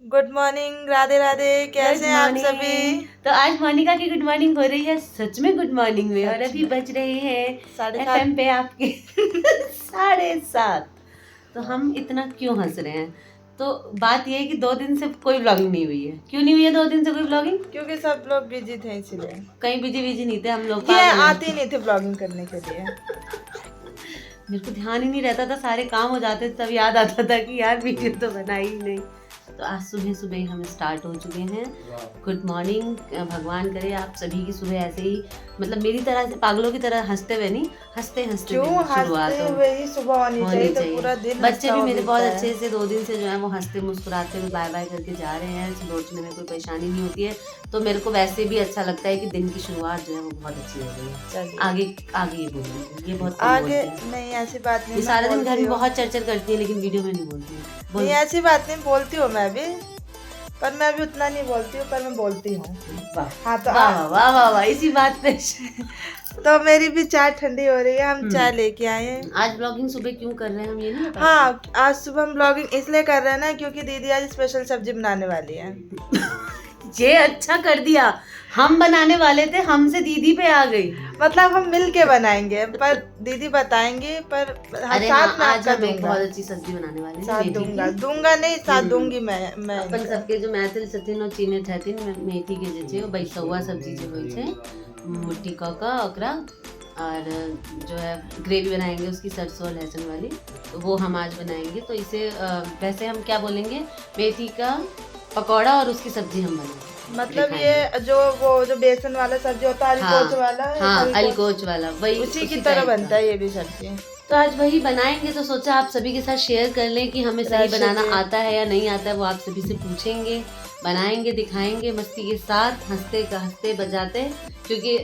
Good morning, Radhe Radhe. कैसे हैं आप Good सभी? morning। तो आज मोनिका की गुड मॉर्निंग हो रही है सच में गुड मॉर्निंग में, और सच अभी में। बज रहे हैं 7:30। एफएम पे आपके 7:30। तो हम इतना क्यों हंस रहे हैं? तो बात ये है कि 2 दिन से कोई व्लॉगिंग नहीं हुई है। क्यों नहीं हुई है 2 दिन से कोई व्लॉगिंग? क्योंकि सब लोग बिजी थे इसलिए। कहीं बिजी बिजी नहीं थे, हम लोग ये पागल आते ही हैं। नहीं थे ब्लॉगिंग करने के लिए। मेरे को ध्यान ही नहीं रहता था, सारे काम हो जाते थे तब याद आता था कि यार वीडियो तो बनाई ही नहीं। तो आज सुबह सुबह ही हम स्टार्ट हो चुके हैं। Good morning. भगवान करे आप सभी की सुबह ऐसे ही, मतलब मेरी तरह से पागलों की तरह हंसते हुए नहीं, हंसते हंसते क्यों दिन की शुरुआत हंसते हो हुए ही सुबह होनी चाहिए, तो पूरा दिन बच्चे हंसता भी हुआ मेरे बीतता बहुत है। अच्छे से 2 दिन से जो है वो हंसते मुस्कुराते हुए बाय बाय करके जा रहे हैं। सोचने में कोई परेशानी नहीं होती है, तो मेरे को वैसे भी अच्छा लगता है कि दिन की शुरुआत जो है वो बहुत अच्छी हो गई है। चलिए आगे आगे ये बोलूँगी, ये बहुत कम आगे। बोलती है। नहीं, ऐसी बात नहीं, ये मैं सारा दिन घर बोलती में हूँ। बहुत चर्चा करती है लेकिन वीडियो में नहीं बोलती है। नहीं, बोल। ऐसी बात नहीं, बोलती हूँ मैं भी। पर मैं भी उतना नहीं बोलती हूँ, पर मैं बोलती हूँ। वाह हाँ तो वाह वाह वाह वाह वाह, इसी बात पे तो मेरी भी चाय ठंडी हो रही है, हम चाय हम्म। लेके आए हैं। आज ब्लॉगिंग सुबह क्यों कर रहे हैं हम ये नहीं बता हाँ, आज सुबह हम ब्लॉगिंग इसलिए कर रहे हैं ना, क्योंकि दीदी आज स्पेशल सब्जी बनाने वाली है। ये अच्छा कर दिया, हम बनाने वाले थे, हमसे दीदी पे आ गई। मतलब हम मिल के बनाएंगे, पर दीदी बताएंगे, पर अरे हाँ, साथ में आज आपका हम एक दूंगा। बहुत अच्छी सब्जी बनाने वाले हैं साथ मेथी दूंगा, की। दूंगा नहीं, साथ दूंगी मैं अपन इनका। सबके जो मैथिल छथिन और चीने छथिन मेथी के जे छै ओ बैसौआ सब्जी जे होइ छै, मुट्ठी कऽ कऽ ओकरा, और जो है ग्रेवी बनाएंगे उसकी सरसों और लहसुन वाली, तो वो हम आज बनाएंगे। तो इसे वैसे हम क्या बोलेंगे, मेथी का पकौड़ा और उसकी सब्जी हम बनाएंगे। मतलब दिखाएंगे। ये जो बेसन वाला सब्जी होता है, हाँ अलीकोच वाला, हाँ, अलीकोच, अलीकोच वाला वही उसी की उसी तरह टाइप का। बनता है ये भी सब्जी। तो आज वही बनाएंगे, तो सोचा आप सभी के साथ शेयर कर लें कि हमें सही बनाना रेसिपी। आता है या नहीं आता है, वो आप सभी से पूछेंगे, बनाएंगे, दिखाएंगे मस्ती के साथ, हंसते बजाते, क्योंकि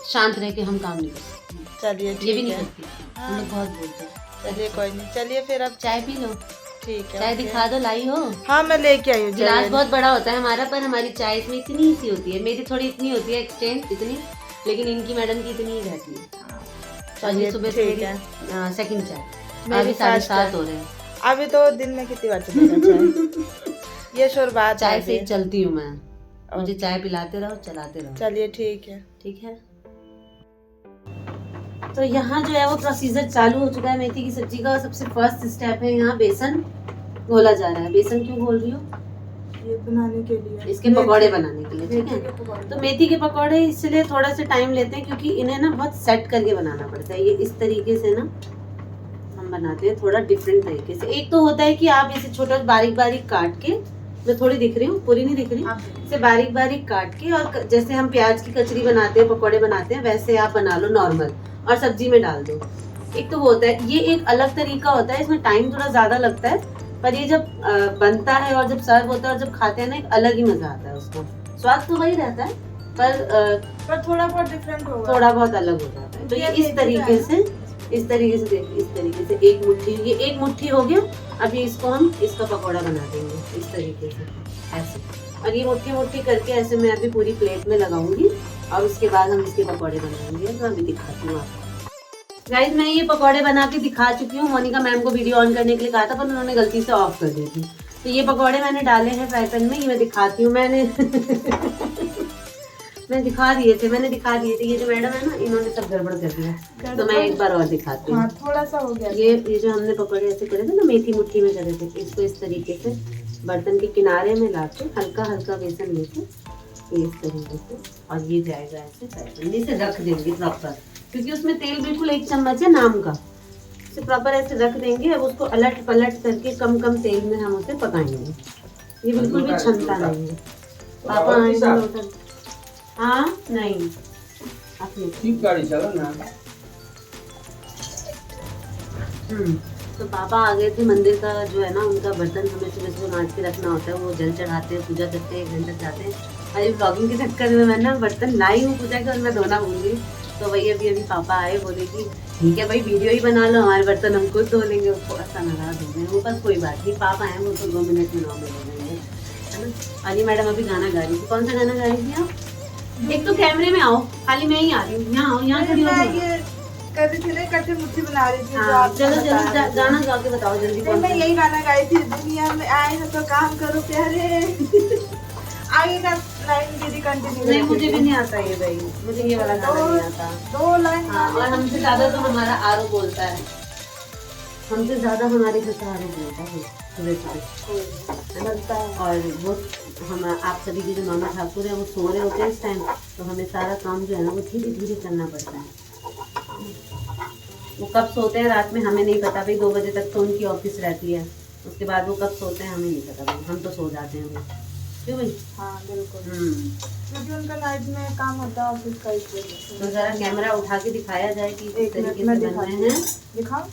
शांत रह के हम काम नहीं कर सकते। चलिए ये भी ठीक नहीं है। करती, हम लोग बहुत बोलते हैं। चलिए कोई नहीं, चलिए फिर अब चाय पी लो, ठीक है। चाय ओके। दिखा दो, लाई हो? हाँ, मैं लेके आई हूँ गिलास चलिए। बहुत बड़ा होता है हमारा, पर हमारी चाय इसमें इतनी सी होती है, मेरी थोड़ी इतनी होती है एक्सटेंड इतनी, लेकिन इनकी मैडम की इतनी ही रहती है। चलिए अभी सुबह से ठीक मेरी है। सेकंड चाय, मेरी अभी फर्स्ट 7:30 है। हो रहे हैं। अभी तो दिन में कितनी बार चलेगा चाय? ये शुरुआत चाय है से अभी। चलती हूँ मैं, मुझे ओके। चाय पिलाते रहो, चलाते रहो। चलिए ठीक है। ठीक है। तो यहाँ जो है वो प्रोसीजर चालू हो चुका है मेथी की सब्जी का। सबसे फर्स्ट स्टेप है, यहाँ बेसन घोला जा रहा है। बेसन क्यों घोल रही हूँ? ये बनाने के लिए, इसके पकौड़े बनाने के लिए, ठीक है। तो तो मेथी के पकौड़े इसलिए थोड़ा सा टाइम लेते हैं, क्योंकि इन्हें ना बहुत सेट करके बनाना पड़ता है। ये इस तरीके से ना हम बनाते हैं, थोड़ा डिफरेंट तरीके से। एक तो होता है कि आप इसे छोटा बारीक बारीक काट के, मैं थोड़ी दिख रही हूँ, पूरी नहीं दिख रही, इसे बारीक बारीक काट के, और जैसे हम प्याज की कचरी बनाते हैं, पकौड़े बनाते हैं, वैसे आप बना लो नॉर्मल, और सब्जी में डाल दो। एक तो वो होता है, ये एक अलग तरीका होता है, इसमें टाइम थोड़ा ज्यादा लगता है, पर ये जब बनता है और जब सर्व होता है और जब खाते हैं ना, एक अलग ही मजा आता है उसका। स्वाद तो वही रहता है, पर थोड़ा बहुत डिफरेंट होगा, थोड़ा बहुत अलग हो जाता है। तो ये इस तरीके से देखिए, इस तरीके से एक मुट्ठी, ये एक मुट्ठी हो गया। अभी इसको हम इसका पकौड़ा बना देंगे इस तरीके से, ऐसे। और ये मुट्ठी मुट्ठी करके ऐसे मैं अभी पूरी प्लेट में लगाऊंगी, और उसके बाद हम इसके पकौड़े बनाएंगे। तो अभी दिखाती हूँ आपको। गाइस, मैं ये पकौड़े बना के दिखा चुकी हूँ। मोनिका मैम को वीडियो ऑन करने के लिए कहा था, पर उन्होंने गलती से ऑफ कर दी थी। तो ये पकौड़े मैंने डाले हैं फ्राई पैन में, ये मैं दिखाती हूँ। मैंने दिखा दिए थे। ये जो मैडम है ना, इन्होंने सब गड़बड़ कर दिया, तो मैं एक बार और दिखाती हूँ। हाँ, थोड़ा सा हो गया। ये जो हमने पकौड़े ऐसे करे थे ना, मेथी मुट्ठी में करे थे, इसको इस तरीके से बर्तन के किनारे में लाके हल्का हल्का बेसन लेके इस तरीके से, और ये जाएगा ऐसे पैन, इसे रख देंगे प्रॉपर, क्योंकि उसमें तेल बिल्कुल 1 चम्मच है नाम का। इसे प्रॉपर ऐसे रख देंगे। अब उसको अलट पलट करके कम कम तेल में हम उसे पकाएंगे। ये बिल्कुल भी छनता नहीं है। पापा आएंगे। हाँ नहीं, अपनी गाड़ी चलो ना। तो पापा आ गए थे। मंदिर का जो है ना, उनका बर्तन हमें सुबह सुबह मांज के रखना होता है, वो जल चढ़ाते हैं, पूजा करते हैं, 1 घंटा जाते हैं। अरे ब्लॉगिंग के चक्कर में मैं ना बर्तन लाई हूँ पूजा का, और मैं धोना भूल गई। तो वही अभी पापा आए, बोले कि ठीक है भाई, वीडियो ही बना लो, हमारे बर्तन हम खुद धो लेंगे, उसको ऐसा नाराज हो गए वो। बस कोई बात नहीं, पापा आए वो तो 2 मिनट में 9 मिनट हो जाएंगे, है ना। अली मैडम अभी गाना गा रही थी। कौन सा गाना गा रही थी आप? एक तो कैमरे में आओ, खाली मैं ही आ रही हूँ। यहाँ आओ, यहाँ खड़ी हो। कर रही थी ना, कच्ची मुट्ठी बना रही थी। हाँ, चलो जल्दी गाना गा के बताओ जल्दी। नहीं, मैं यही गाना गाई थी, दुनिया में आए हो तो काम करो प्यारे। आगे का लाइन दीदी कंटिन्यू। नहीं, मुझे भी नहीं आता ये भाई, मुझे ये वाला गाना नहीं आता। 2 लाइन। हाँ, और हमसे ज्यादा तो हमारा आरो बोलता है, हमसे ज्यादा हमारे घर का आरो बोलता है सुबह सुबह। और वो हम आप सभी के जो मामा ठाकुर है वो सो रहे होते हैं इस टाइम, तो हमें सारा काम जो है ना वो धीरे धीरे करना पड़ता है। वो कब सोते हैं रात में हमें नहीं पता भाई, 2 बजे तक तो उनकी ऑफिस रहती है, उसके बाद वो कब सोते हैं हमें नहीं पता भाई, हम तो सो जाते हैं भाई। क्यों भाई? हाँ बिल्कुल, क्योंकि उनका नाइट में काम होता है ऑफिस का, इसलिए। तो जरा कैमरा उठा के दिखाया जाए कि किस तरीके से बन रहे हैं। दिखाओ।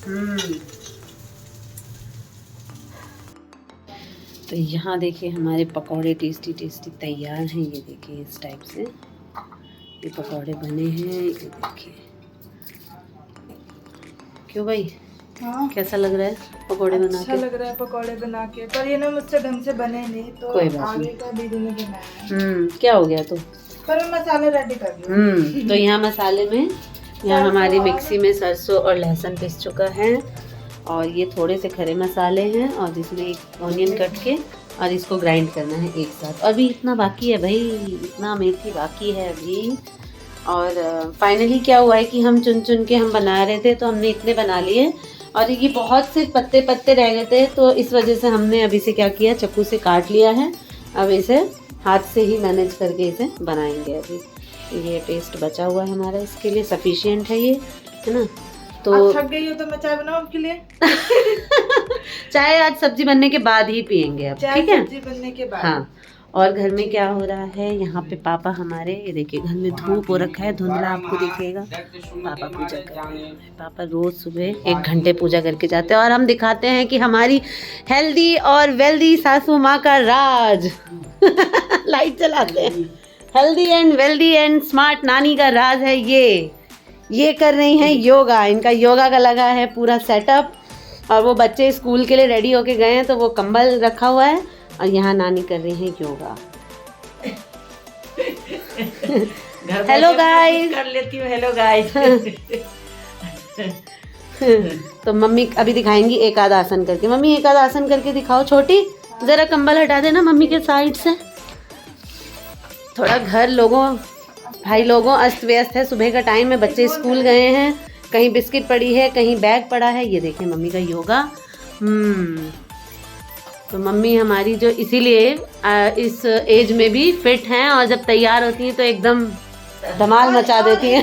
तो यहाँ देखिए हमारे पकौड़े टेस्टी टेस्टी तैयार हैं। ये देखिए इस टाइप से ये पकौड़े बने हैं, ये देखिए। क्यों भाई? हाँ, कैसा लग रहा है पकौड़े बना अच्छा के? लग रहा है पकौड़े बना के, पर ये ना मुझसे ढंग से बने नहीं, तो कोई बात आगे नहीं। का दीदी ने बनाया है। क्या हो गया तो? पर मैं मसाले रेडी कर लूँ। तो यहाँ मसाले में, यहाँ हमारी मिक्सी में सरसों और लहसुन पिस चुका है, और ये थोड़े से खड़े मसाले हैं, और इसमें एक ऑनियन कट के और इसको ग्राइंड करना है एक साथ। अभी इतना बाकी है भाई, इतना मेथी बाकी है अभी। और फाइनली क्या हुआ है कि हम चुन चुन के हम बना रहे थे, तो हमने इतने बना लिए, और ये बहुत से पत्ते पत्ते रह गए थे, तो इस वजह से हमने अभी से क्या किया, चाकू से काट लिया है। अब इसे हाथ से ही मैनेज करके इसे बनाएंगे। अभी ये पेस्ट बचा हुआ है हमारा, इसके लिए सफिशिएंट है ये, है ना। तो आप थक गई हो तो मैं चाय बनाऊं आपके लिए? चाय आज सब्जी बनने के बाद ही पियेंगे अब, ठीक है? सब्जी बनने के बाद। हाँ। और घर में क्या हो रहा है, यहाँ पे पापा हमारे, ये देखिए घर में धूप हो रखा है, धुंधला आपको दिखेगा। पापा पूजा कर रहे हैं। पापा रोज सुबह 1 घंटे पूजा करके जाते हैं, और हम दिखाते हैं कि हमारी हेल्दी और वेल्दी सासू माँ का राज। लाइट चलाते हैं। Healthy and wealthy and smart नानी का राज है ये कर रही हैं योगा। इनका योगा का लगा है पूरा सेटअप, और वो बच्चे स्कूल के लिए रेडी होके गए हैं, तो वो कंबल रखा हुआ है, और यहाँ नानी कर रही हैं योगा। हेलो गाइस, कर लेती हूँ। Hello guys. तो मम्मी अभी दिखाएंगी एक आध आसन करके। मम्मी एक आध आसन करके दिखाओ। छोटी जरा कंबल हटा देना मम्मी के साइड से। थोड़ा घर लोगों भाई लोगों अस्त व्यस्त है, सुबह का टाइम है, बच्चे स्कूल गए हैं, कहीं बिस्किट पड़ी है, कहीं बैग पड़ा है। ये देखिए मम्मी का योगा। तो मम्मी हमारी जो इसीलिए इस एज में भी फिट हैं, और जब तैयार होती हैं तो एकदम धमाल मचा देती हैं।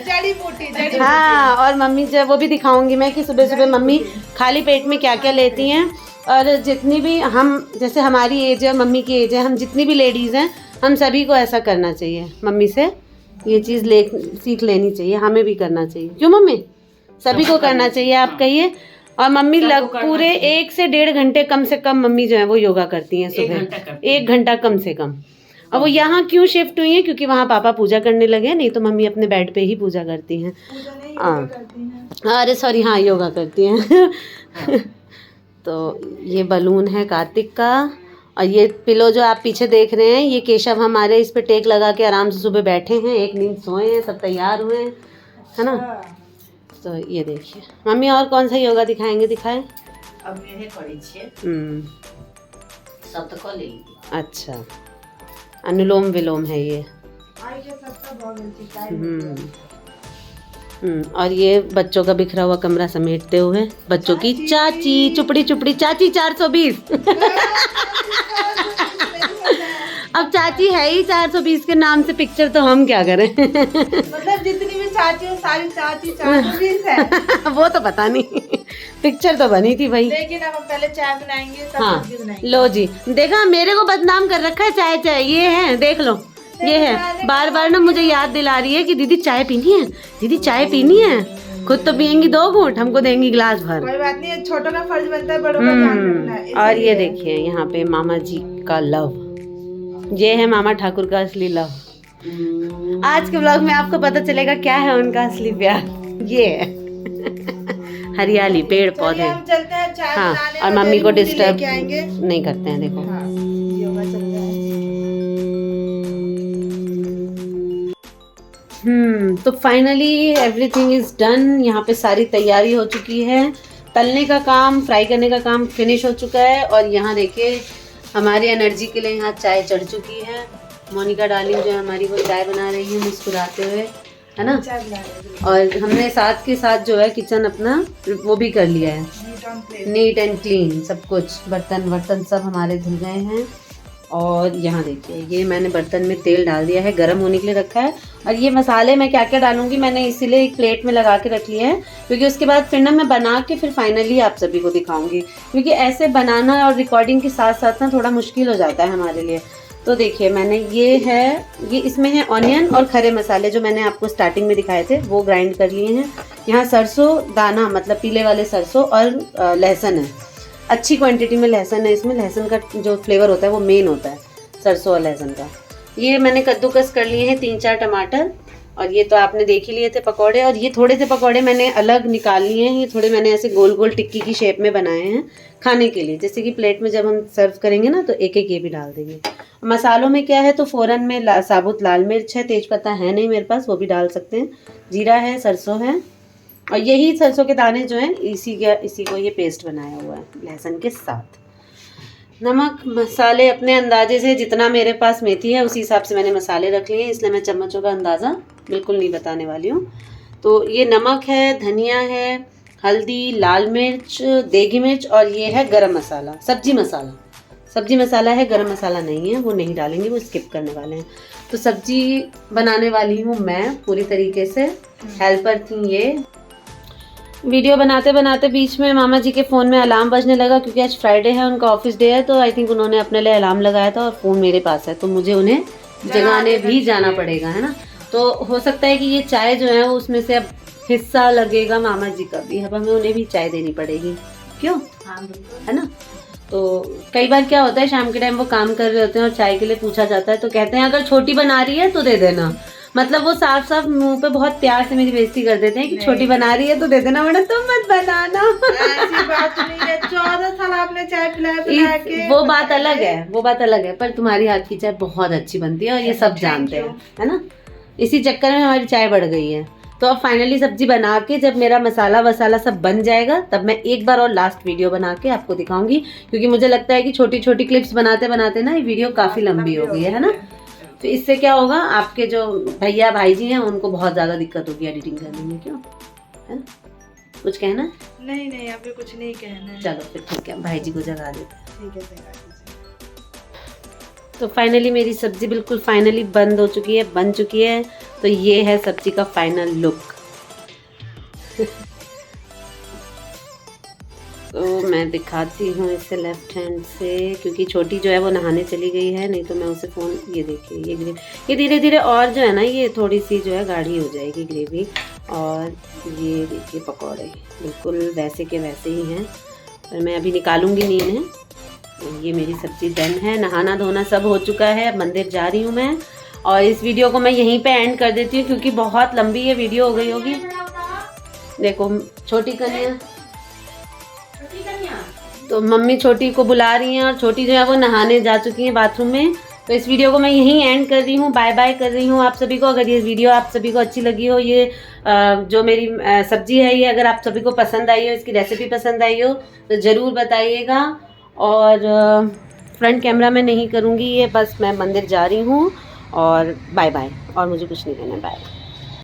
जड़ी बूटी। हाँ, और मम्मी जब वो भी दिखाऊंगी मैं कि सुबह सुबह मम्मी खाली पेट में क्या क्या लेती हैं। और जितनी भी हम, जैसे हमारी एज है, मम्मी की एज है, हम जितनी भी लेडीज़ हैं, हम सभी को ऐसा करना चाहिए। मम्मी से ये चीज़ सीख लेनी चाहिए, हमें भी करना चाहिए। क्यों मम्मी? सभी को करना चाहिए, आप कहिए। और मम्मी पूरे 1 से 1.5 घंटे कम से कम मम्मी जो है वो योगा करती हैं सुबह, 1 घंटा कम से कम। और वो यहाँ क्यों शिफ्ट हुई है, क्योंकि वहाँ पापा पूजा करने लगे, नहीं तो मम्मी अपने बेड पे ही पूजा करती हैं। अरे सॉरी, हाँ योगा करती हैं। तो ये बलून है कार्तिक का, और ये पिलो जो आप पीछे देख रहे हैं, ये केशव हमारे इस पे टेक लगा के आराम से सुबह बैठे हैं, एक नींद सोए हैं, सब तैयार हुए हैं, है ना। तो ये देखिए मम्मी, और कौन सा योगा दिखाएंगे? दिखाएं। अब मेरे पड़ी छे सब तो ले। अच्छा, अनुलोम विलोम है ये। और ये बच्चों का बिखरा हुआ कमरा समेटते हुए बच्चों की चाची चुपड़ी चुपड़ी चाची 420। अब चाची है ही 420 के नाम से, पिक्चर तो हम क्या करें। मतलब जितनी भी चाची हो सारी चाची 420 है। वो तो पता नहीं, पिक्चर तो बनी थी भाई। लेकिन अब हम पहले चाय बनाएंगे, तब हाँ सब्जी बनाएंगे। लो जी, देखा मेरे को बदनाम कर रखा है। चाय चाय ये है, देख लो ये है। बार बार ना मुझे याद दिला रही है कि दीदी चाय पीनी है, दीदी चाय पीनी है। खुद तो पियेंगी 2 घूंट, हमको देंगी गिलास भर। कोई बात नहीं, छोटों का फर्ज बनता है बड़ों का ध्यान रखना है। और ये देखिए यहाँ पे मामा जी का लव, ये है मामा ठाकुर का असली लव। आज के ब्लॉग में आपको पता चलेगा क्या है उनका असली प्यार। ये है हरियाली, पेड़ पौधे। हम चलते हैं चाय हाँ, बनाने, और मम्मी को डिस्टर्ब आएंगे नहीं करते हैं। देखो हाँ, योगा चलता है। तो फाइनली एवरीथिंग इज डन। यहाँ पे सारी तैयारी हो चुकी है, तलने का काम, फ्राई करने का काम फिनिश हो चुका है। और यहाँ देखिए हमारी एनर्जी के लिए यहाँ चाय चढ़ चुकी है। मोनिका डार्लिंग जो है हमारी वो चाय बना रही है मुस्कुराते हुए, है ना। और हमने साथ के साथ जो है किचन अपना वो भी कर लिया है, नीट एंड क्लीन सब कुछ। बर्तन सब हमारे धुल गए हैं। और यहाँ देखिए ये मैंने बर्तन में तेल डाल दिया है, गर्म होने के लिए रखा है। और ये मसाले मैं क्या क्या डालूंगी मैंने इसीलिए एक प्लेट में लगा के रख लिया है, क्योंकि उसके बाद फिर ना मैं बना के फिर फाइनली आप सभी को दिखाऊंगी, क्योंकि ऐसे बनाना और रिकॉर्डिंग के साथ साथ ना थोड़ा मुश्किल हो जाता है हमारे लिए। तो देखिए मैंने ये इसमें है ऑनियन और खड़े मसाले जो मैंने आपको स्टार्टिंग में दिखाए थे वो ग्राइंड कर लिए हैं। यहाँ सरसों दाना मतलब पीले वाले सरसों और लहसुन है, अच्छी क्वांटिटी में लहसुन है। इसमें लहसुन का जो फ्लेवर होता है वो मेन होता है सरसों और लहसुन का। ये मैंने कद्दूकस कर लिए हैं 3-4 टमाटर। और ये तो आपने देख ही लिए थे पकौड़े। और ये थोड़े से पकौड़े मैंने अलग निकाल लिए हैं, ये थोड़े मैंने ऐसे गोल गोल टिक्की की शेप में बनाए हैं खाने के लिए, जैसे कि प्लेट में जब हम सर्व करेंगे ना तो एक एक ये भी डाल देंगे। मसालों में क्या है तो फ़ौरन में साबुत लाल मिर्च है, तेज़पत्ता है नहीं मेरे पास, वो भी डाल सकते हैं, जीरा है, सरसों है। और यही सरसों के दाने जो हैं इसी को ये पेस्ट बनाया हुआ है लहसुन के साथ। नमक मसाले अपने अंदाजे से, जितना मेरे पास मेथी है उसी हिसाब से मैंने मसाले रख लिए हैं, इसलिए मैं चम्मचों का अंदाज़ा बिल्कुल नहीं बताने वाली हूँ। तो ये नमक है, धनिया है, हल्दी, लाल मिर्च, देगी मिर्च और ये है गरम मसाला, सब्जी मसाला है, गरम मसाला नहीं है, वो नहीं डालेंगे, वो स्किप करने वाले हैं। तो सब्जी बनाने वाली हूँ मैं पूरी तरीके से, हेल्पर थी ये। वीडियो बनाते बनाते बीच में मामा जी के फ़ोन में अलार्म बजने लगा, क्योंकि आज फ्राइडे है, उनका ऑफिस डे है, तो आई थिंक उन्होंने अपने लिए अलार्म लगाया था और फ़ोन मेरे पास है, तो मुझे उन्हें जगाने भी जाना पड़ेगा, है ना। तो हो सकता है कि ये चाय जो है उसमें से अब हिस्सा लगेगा मामा जी का भी, अब हमें उन्हें भी चाय देनी पड़ेगी, क्यों, है ना। तो कई बार क्या होता है शाम के टाइम वो काम कर रहे होते हैं और चाय के लिए पूछा जाता है तो कहते हैं अगर छोटी बना रही है तो दे देना, मतलब वो साफ साफ मुंह पे बहुत प्यार से मेरी बेइज्जती कर देते हैं कि छोटी बना रही है तो दे देना, वरना तुम मत बनाना। ऐसी बात नहीं है, 14 साल आपने चाय पिलाया के। वो बात अलग है, पर तुम्हारी हाथ की चाय बहुत अच्छी बनती है और ये सब जानते हैं, है ना। इसी चक्कर में हमारी चाय बढ़ गई है। तो अब फाइनली सब्जी बना के जब मेरा मसाला वसाला सब बन जाएगा तब मैं एक बार और लास्ट वीडियो बना के आपको दिखाऊंगी, क्योंकि मुझे लगता है कि छोटी छोटी क्लिप्स बनाते बनाते ना ये वीडियो काफी लंबी हो गई है ना। तो इससे क्या होगा, आपके जो भैया भाई जी हैं उनको बहुत ज़्यादा दिक्कत होगी एडिटिंग करने में, क्यों, है ना। कुछ कहना? नहीं अभी कुछ नहीं कहना है। चलो फिर ठीक है, भाई जी को जगा देते हैं। ठीक है, जगा दीजिए। तो फाइनली मेरी सब्जी बिल्कुल फाइनली बन चुकी है। तो ये है सब्जी का फाइनल लुक। तो मैं दिखाती हूँ इसे लेफ्ट हैंड से, क्योंकि छोटी जो है वो नहाने चली गई है, नहीं तो मैं उसे फ़ोन, ये देखिए ये धीरे धीरे और जो है ना ये थोड़ी सी जो है गाढ़ी हो जाएगी ग्रेवी। और ये देखिए पकौड़े बिल्कुल वैसे के वैसे ही हैं, पर मैं अभी निकालूंगी नहीं इन्हें। ये मेरी सब्जी डन है, नहाना धोना सब हो चुका है, मंदिर जा रही हूँ मैं। और इस वीडियो को मैं यहीं पे एंड कर देती हूँ क्योंकि बहुत लंबी ये वीडियो हो गई होगी। देखो छोटी कन्या, तो मम्मी छोटी को बुला रही हैं और छोटी जो है वो नहाने जा चुकी है बाथरूम में। तो इस वीडियो को मैं यहीं एंड कर रही हूँ, बाय बाय कर रही हूँ आप सभी को। अगर ये वीडियो आप सभी को अच्छी लगी हो, ये जो मेरी सब्जी है ये अगर आप सभी को पसंद आई हो, इसकी रेसिपी पसंद आई हो तो ज़रूर बताइएगा। और फ्रंट कैमरा में नहीं करूँगी ये, बस मैं मंदिर जा रही हूँ और बाय बाय, और मुझे कुछ नहीं कहना, बाय।